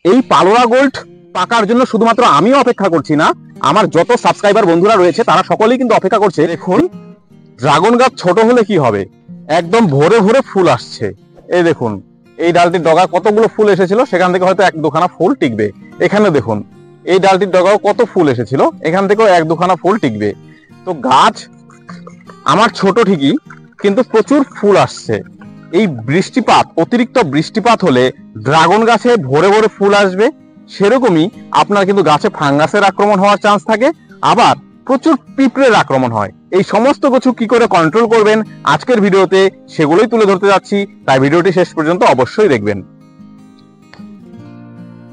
এই পালোরা গোল্ড পাকার জন্য শুধুমাত্র আমিও অপেক্ষা করছি না, আমার যত সাবস্ক্রাইবার বন্ধুরা রয়েছে তারা সকলেই কিন্তু অপেক্ষা করছে। দেখুন ড্রাগন গাছ ছোট হলে কি হবে, একদম ভরে ভরে ফুল আসছে। এই দেখুন এই ডালটির ডগা কতগুলো ফুল এসেছিল, সেখান থেকে হয়তো এক দুখানা ফুল টিকবে। এখানে দেখুন এই ডালটির ডগাও কত ফুল এসেছিল, এখান থেকেও এক দুখানা ফুল টিকবে। তো গাছ আমার ছোট ঠিকই, কিন্তু প্রচুর ফুল আসছে। এই বৃষ্টিপাত, অতিরিক্ত বৃষ্টিপাত হলে ড্রাগন গাছে ভরে ভরে ফুল আসবে। সেরকমই আপনার কিন্তু গাছে ফাঙ্গাসের আক্রমণ হওয়ার চান্স থাকে, আবার প্রচুর পিঁপড়ের আক্রমণ হয়। এই সমস্ত কিছু কি করে কন্ট্রোল করবেন আজকের ভিডিওতে সেগুলোই তুলে ধরতে যাচ্ছি, তাই ভিডিওটি শেষ পর্যন্ত অবশ্যই দেখবেন।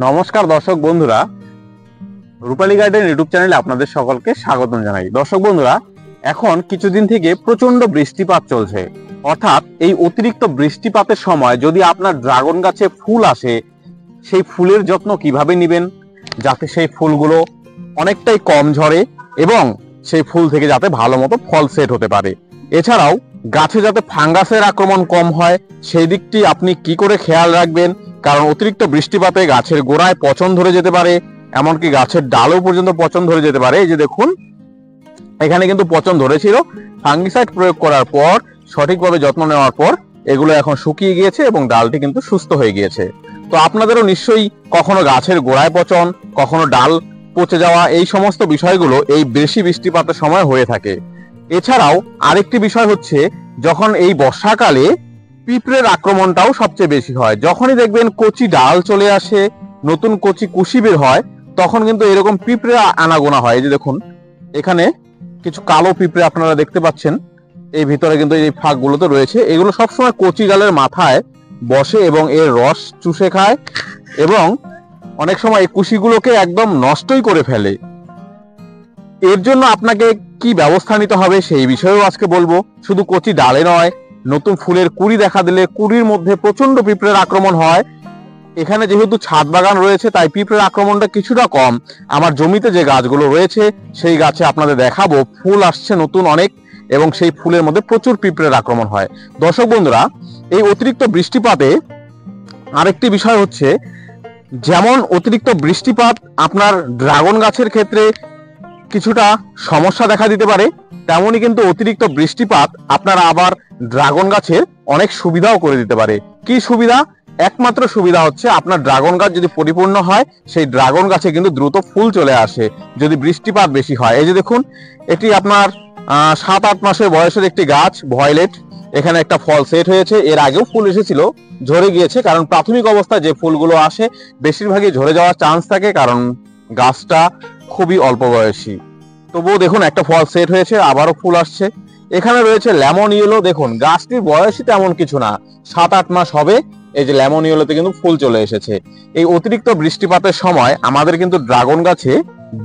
নমস্কার দর্শক বন্ধুরা, রূপালী গার্ডেন ইউটিউব চ্যানেলে আপনাদের সকলকে স্বাগতম জানাই। দর্শক বন্ধুরা, এখন কিছুদিন থেকে প্রচন্ড বৃষ্টিপাত চলছে, অর্থাৎ এই অতিরিক্ত বৃষ্টিপাতের সময় যদি আপনার ড্রাগন গাছে ফুল আসে, সেই ফুলের যত্ন কিভাবে নেবেন যাতে সেই ফুলগুলো অনেকটাই কম ঝরে এবং সেই ফুল থেকে যাতে ভালো মতো ফল সেট হতে পারে। এছাড়াও গাছে যাতে ফাঙ্গাসের আক্রমণ কম হয় সেই দিকটি আপনি কি করে খেয়াল রাখবেন, কারণ অতিরিক্ত বৃষ্টিপাতে গাছের গোড়ায় পচন ধরে যেতে পারে, এমনকি গাছের ডালও পর্যন্ত পচন ধরে যেতে পারে। এই যে দেখুন এখানে কিন্তু পচন ধরেছিল, ফাঙ্গিসাইড প্রয়োগ করার পর সঠিকভাবে যত্ন নেওয়ার পর এগুলো এখন শুকিয়ে গিয়েছে এবং ডালটি কিন্তু সুস্থ হয়ে গিয়েছে। তো আপনাদেরও নিশ্চয়ই কখনো গাছের গোড়ায় পচন, কখনো ডাল পচে যাওয়া, এই সমস্ত বিষয়গুলো এই বেশি বৃষ্টিপাতের সময় হয়ে থাকে। এছাড়াও আরেকটি বিষয় হচ্ছে, যখন এই বর্ষাকালে পিঁপড়ের আক্রমণটাও সবচেয়ে বেশি হয়। যখনই দেখবেন কচি ডাল চলে আসে, নতুন কচি কুশি বের হয়, তখন কিন্তু এরকম পিঁপড়ে আনাগোনা হয়। এই যে দেখুন এখানে কিছু কালো পিঁপড়ে আপনারা দেখতে পাচ্ছেন, এই ভিতরে কিন্তু এই ফাঁকগুলোতে রয়েছে। এগুলো সবসময় কচি ডালের মাথায় বসে এবং এর রস চুষে খায় এবং অনেক সময় এই কুশিগুলোকে একদম নষ্টই করে ফেলে। এর জন্য আপনাকে কি ব্যবস্থা নিতে হবে সেই বিষয়েও আজকে বলবো। শুধু কচি ডালে নয়, নতুন ফুলের কুঁড়ি দেখা দিলে কুঁড়ির মধ্যে প্রচন্ড পিঁপড়ের আক্রমণ হয়। এখানে যেহেতু ছাদ বাগান রয়েছে তাই পিঁপড়ের আক্রমণটা কিছুটা কম। আমার জমিতে যে গাছগুলো রয়েছে সেই গাছে আপনাদের দেখাবো ফুল আসছে নতুন অনেক, এবং সেই ফুলের মধ্যে প্রচুর পিঁপড়ের আক্রমণ হয়। দর্শক বন্ধুরা, এই অতিরিক্ত বৃষ্টিপাতে আরেকটি বিষয় হচ্ছে, যেমন অতিরিক্ত বৃষ্টিপাত আপনার ড্রাগন গাছের ক্ষেত্রে কিছুটা সমস্যা দেখা দিতে পারে, তেমনই কিন্তু অতিরিক্ত বৃষ্টিপাত আপনারা আবার ড্রাগন গাছের অনেক সুবিধাও করে দিতে পারে। কি সুবিধা? একমাত্র সুবিধা হচ্ছে আপনার ড্রাগন গাছ যদি পরিপূর্ণ হয় সেই ড্রাগন গাছে কিন্তু দ্রুত ফুল চলে আসে যদি বৃষ্টিপাত বেশি হয়। এই যে দেখুন এটি আপনার 7-8 মাসের বয়সের একটি গাছ ভয়েলেট, এখানে একটা ফল সেট হয়েছে। এর আগেও ফুল এসেছিল, ঝরে গিয়েছে, কারণ প্রাথমিক অবস্থায় যে ফুলগুলো আসে বেশিরভাগই ঝরে যাওয়ার চান্স থাকে, কারণ গাছটা খুবই অল্প বয়সী। তবুও দেখুন একটা ফল সেট হয়েছে, আবারও ফুল আসছে। এখানে রয়েছে লেমন ইয়েলো, দেখুন গাছটির বয়সই তেমন কিছু না, 7-8 মাস হবে। এই যে লেমন ইয়েলোতে কিন্তু ফুল চলে এসেছে। এই অতিরিক্ত বৃষ্টিপাতের সময় আমাদের কিন্তু ড্রাগন গাছে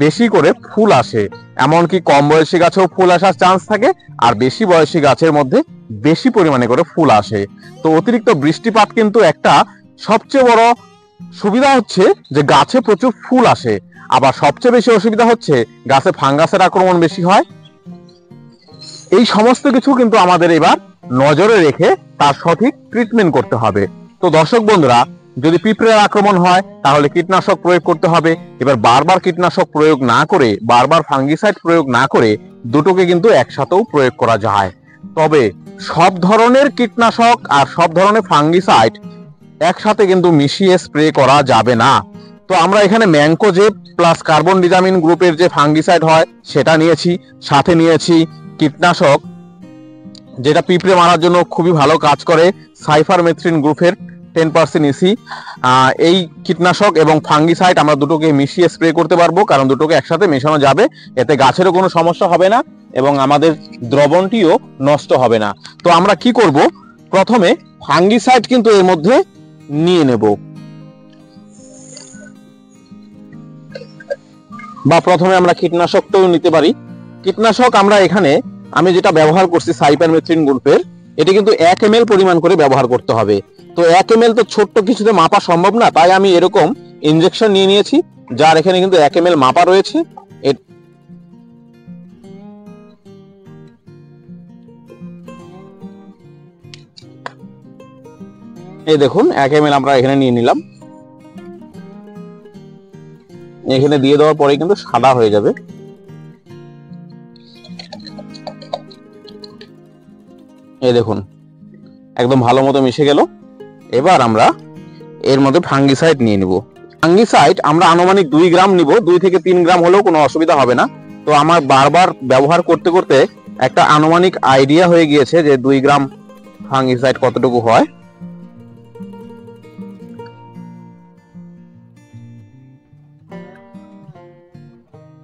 বেশি করে ফুল আসে, এমনকি কম বয়সী গাছেও ফুল আসার চান্স থাকে, আর বেশি বয়সী গাছের মধ্যে বেশি পরিমাণে করে ফুল আসে। তো অতিরিক্ত বৃষ্টিপাত কিন্তু একটা সবচেয়ে বড় সুবিধা হচ্ছে যে গাছে প্রচুর ফুল আসে, আবার সবচেয়ে বেশি অসুবিধা হচ্ছে গাছে ফাঙ্গাসের আক্রমণ বেশি হয়। এই সমস্ত কিছু কিন্তু আমাদের এবার নজরে রেখে তার সঠিক ট্রিটমেন্ট করতে হবে। তো দর্শক বন্ধুরা, যদি পিঁপড়ের আক্রমণ হয় তাহলে কীটনাশক প্রয়োগ করতে হবে। এবার বারবার কীটনাশক প্রয়োগ না করে, বারবার ফাঙ্গিসাইড প্রয়োগ না করে দুটোকে কিন্তু একসাথেও প্রয়োগ করা যায়। তবে সব ধরনের কীটনাশক আর সব ধরনের ফাঙ্গিসাইড একসাথে কিন্তু মিশিয়ে স্প্রে করা যাবে না। তো আমরা এখানে ম্যানকোজেব প্লাস কার্বন ডিজামিন গ্রুপের যে ফাঙ্গিসাইড হয় সেটা নিয়েছি, সাথে নিয়েছি কীটনাশক যেটা পিঁপড়ে মারার জন্য খুবই ভালো কাজ করে, সাইফারমেথ্রিন গ্রুপের 10% ইসি। এই কীটনাশক এবং ফাঙ্গিসাইড আমরা দুটোকে মিশিয়ে স্প্রে করতে পারবো, কারণ দুটোকে একসাথে মেশানো যাবে, এতে গাছেরও কোনো সমস্যা হবে না এবং আমাদের দ্রবণটিও নষ্ট হবে না। তো আমরা কি করব, প্রথমে ফাঙ্গিসাইড কিন্তু এর মধ্যে নিয়ে নেব, বা প্রথমে আমরা কীটনাশকটাও নিতে পারি। কীটনাশক আমরা এখানে আমি যেটা ব্যবহার করছি সাইপারমেথ্রিন গ্রুপের, এটি কিন্তু 1 ml পরিমাণ করে ব্যবহার করতে হবে। তো 1 ml তো ছোট্ট কিছুতে মাপা সম্ভব না, তাই আমি এরকম ইনজেকশন নিয়ে নিয়েছি, যার এখানে কিন্তু 1 ml মাপা রয়েছে। এই দেখুন 1 ml আমরা এখানে নিয়ে নিলাম। এখানে দিয়ে দেওয়ার পরে কিন্তু সাদা হয়ে যাবে। এই দেখুন একদম ভালো মতো মিশে গেল। এবার আমরা এর মধ্যে ফাঙ্গিসাইড নিয়ে নিব। ফাঙ্গিসাইড আমরা আনুমানিক 2 গ্রাম নিব, 2 থেকে 3 গ্রাম হলেও কোনো অসুবিধা হবে না। তো আমার বারবার ব্যবহার করতে করতে একটা আনুমানিক আইডিয়া হয়ে গিয়েছে যে 2 গ্রাম ফাঙ্গিসাইড কতটুকু হয়।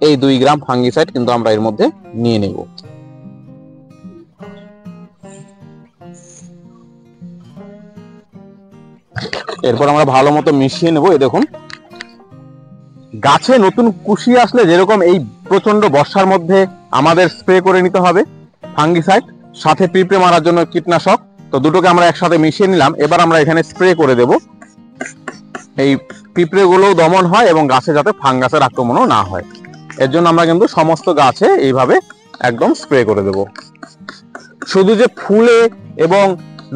এই 2 গ্রাম ফাঙ্গিসাইড কিন্তু আমরা এর মধ্যে নিয়ে নেব। এরপর আমরা ভালো মতো মিশিয়ে নেব। এই দেখুন গাছে নতুন কুশি আসলে যেরকম এই প্রচন্ড বর্ষার মধ্যে আমাদের স্প্রে করে নিতে হবে ফাঙ্গিসাইড, সাথে পিঁপড়ে মারার জন্য কীটনাশক, তো দুটোকে আমরা একসাথে মিশিয়ে নিলাম। এবার আমরা এখানে স্প্রে করে দেব, এই পিঁপড়ে গুলো দমন হয় এবং গাছে যাতে ফাঙ্গাসের আক্রমণও না হয়। এর জন্য আমরা কিন্তু সমস্ত গাছে এইভাবে একদম স্প্রে করে দেব। শুধু যে ফুলে এবং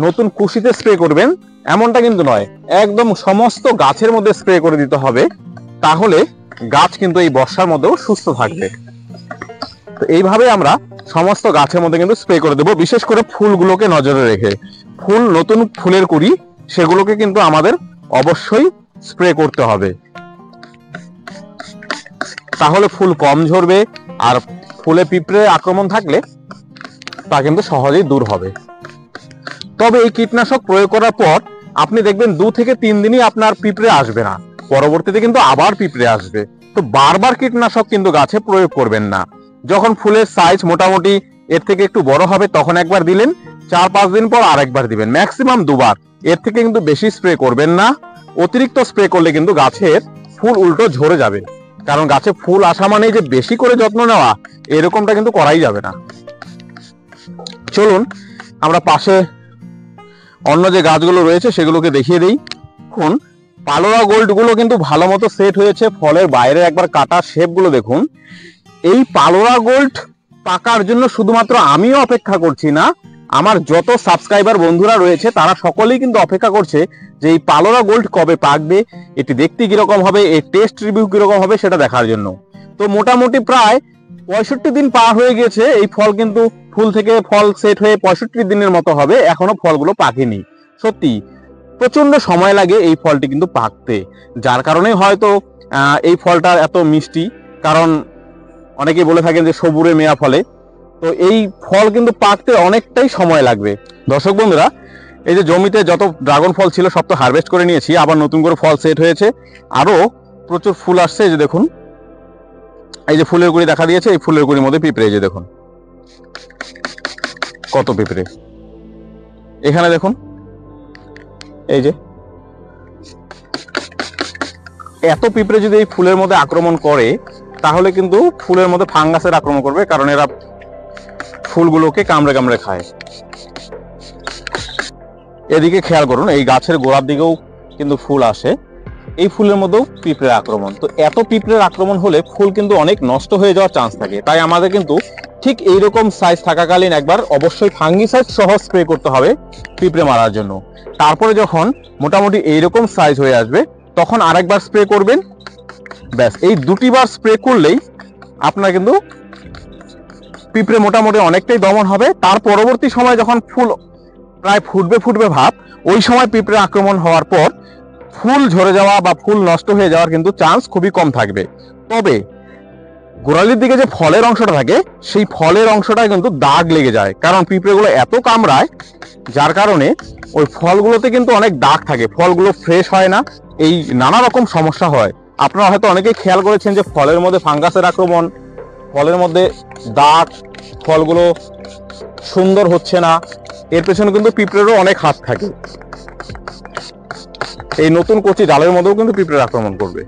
নতুন কুশিতে স্প্রে করবেন এমনটা কিন্তু নয়, একদম সমস্ত গাছের মধ্যে স্প্রে করে দিতে হবে, তাহলে গাছ কিন্তু এই বর্ষার মধ্যেও সুস্থ থাকবে। তো এইভাবে আমরা সমস্ত গাছের মধ্যে কিন্তু স্প্রে করে দেব, বিশেষ করে ফুলগুলোকে নজরে রেখে। ফুল নতুন ফুলের কুড়ি সেগুলোকে কিন্তু আমাদের অবশ্যই স্প্রে করতে হবে, তাহলে ফুল কম ঝরবে আর ফুলে পিঁপড়ে আক্রমণ থাকলে তা কিন্তু সহজেই দূর হবে। তবে এই কীটনাশক প্রয়োগ করার পর আপনি দেখবেন 2 থেকে 3 দিনই আপনার পিঁপড়ে আসবে না, পরবর্তীতে কিন্তু আবার পিঁপড়ে আসবে। তো বারবার কীটনাশক কিন্তু গাছে প্রয়োগ করবেন না। যখন ফুলের সাইজ মোটামুটি এর থেকে একটু বড় হবে তখন একবার দিলেন, 4-5 দিন পর আরেকবার দিবেন, ম্যাক্সিমাম 2 বার। এর থেকে কিন্তু বেশি স্প্রে করবেন না। অতিরিক্ত স্প্রে করলে কিন্তু গাছের ফুল উল্টো ঝরে যাবে, কারণ গাছে ফুল আসা মানেই যে বেশি করে যত্ন নেওয়া এরকমটা কিন্তু করাই যাবে না। চলুন আমরা পাশে অন্য যে গাছগুলো রয়েছে সেগুলোকে দেখিয়ে দিই। দেখুন পালোরা গোল্ড গুলো কিন্তু ভালো মতো সেট হয়েছে, ফলের বাইরে একবার কাটা শেপ গুলো দেখুন। এই পালোরা গোল্ড পাকার জন্য শুধুমাত্র আমিও অপেক্ষা করছি না, আমার যত সাবস্ক্রাইবার বন্ধুরা রয়েছে তারা সকলেই কিন্তু অপেক্ষা করছে যে এই পালোরা গোল্ড কবে পাকবে, এটি দেখতে কিরকম হবে, এর টেস্ট রিভিউ কিরকম হবে সেটা দেখার জন্য। তো মোটামুটি প্রায় 65 দিন পার হয়ে গেছে। এই ফল কিন্তু ফুল থেকে ফল সেট হয়ে 65 দিনের মতো হবে, এখনো ফলগুলো পাকেনি। সত্যি প্রচন্ড সময় লাগে এই ফলটি কিন্তু পাকতে, যার কারণে হয়তো এই ফলটা এত মিষ্টি, কারণ অনেকে বলে থাকেন যে সবুরে মেয়া ফলে। তো এই ফল কিন্তু পাকতে অনেকটাই সময় লাগবে। দর্শক বন্ধুরা, এই যে জমিতে যত ড্রাগন ফল ছিল সব তো হারভেস্ট করে নিয়েছি, আবার নতুন করে ফল সেট হয়েছে, আরো প্রচুর ফুল আসছে। এই যে দেখুন, এই যে ফুলের কুড়ি দেখা দিয়েছে, এই ফুলের কুড়ির মধ্যে পিঁপড়ে, এই যে দেখুন কত পিঁপড়ে। এখানে দেখুন, এই যে এত পিঁপড়ে যদি এই ফুলের মধ্যে আক্রমণ করে তাহলে কিন্তু ফুলের মধ্যে ফাঙ্গাসের আক্রমণ করবে, কারণ এরা ফুলগুলোকে কামড়ে কামড়ে খায়। এদিকে খেয়াল করুন, এই গাছের গোড়ার দিকেও কিন্তু ফুল আসে, এই ফুলের মধ্যেও পিঁপড়ের আক্রমণ। তো এত পিঁপড়ের আক্রমণ হলে ফুল কিন্তু অনেক নষ্ট হয়ে যাওয়ার চান্স থাকে। তাই আমাদের কিন্তু ঠিক এইরকম সাইজ থাকাকালীন একবার অবশ্যই ফাঙ্গিসাইড সহ স্প্রে করতে হবে পিঁপড়ে মারার জন্য। তারপরে যখন মোটামুটি এইরকম সাইজ হয়ে আসবে তখন আরেকবার স্প্রে করবেন, ব্যাস। এই 2টি বার স্প্রে করলেই আপনার কিন্তু পিঁপড়ে মোটামুটি অনেকটাই দমন হবে। তার পরবর্তী সময় যখন ফুল প্রায় ফুটবে ভাব, ওই সময় পিঁপড়ে আক্রমণ হওয়ার পর ফুল ঝরে যাওয়া বা ফুল নষ্ট হয়ে যাওয়ার কিন্তু চান্স খুবই কম থাকবে। তবে গোড়ালির দিকে যে ফলের অংশটা থাকে সেই ফলের অংশটা কিন্তু দাগ লেগে যায়, কারণ পিঁপড়েগুলো এত কামড়ায়, যার কারণে ওই ফলগুলোতে কিন্তু অনেক দাগ থাকে, ফলগুলো ফ্রেশ হয় না, এই নানা রকম সমস্যা হয়। আপনারা হয়তো অনেকেই খেয়াল করেছেন যে ফলের মধ্যে ফাঙ্গাসের আক্রমণ, ফলের মধ্যে দাগ, ফলগুলো সুন্দর হচ্ছে না, এর পেছনে কিন্তু পিঁপড়েরও অনেক হাত থাকে। এই নতুন কচি ডালের মধ্যেও কিন্তু পিঁপড়ের আক্রমণ করবে।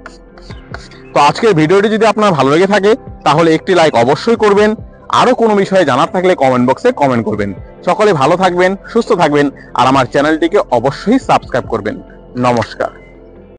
তো আজকের ভিডিওটি যদি আপনার ভালো লেগে থাকে তাহলে একটি লাইক অবশ্যই করবেন। আরো কোনো বিষয়ে জানার থাকলে কমেন্ট বক্সে কমেন্ট করবেন। সকলে ভালো থাকবেন, সুস্থ থাকবেন, আর আমার চ্যানেলটিকে অবশ্যই সাবস্ক্রাইব করবেন। নমস্কার।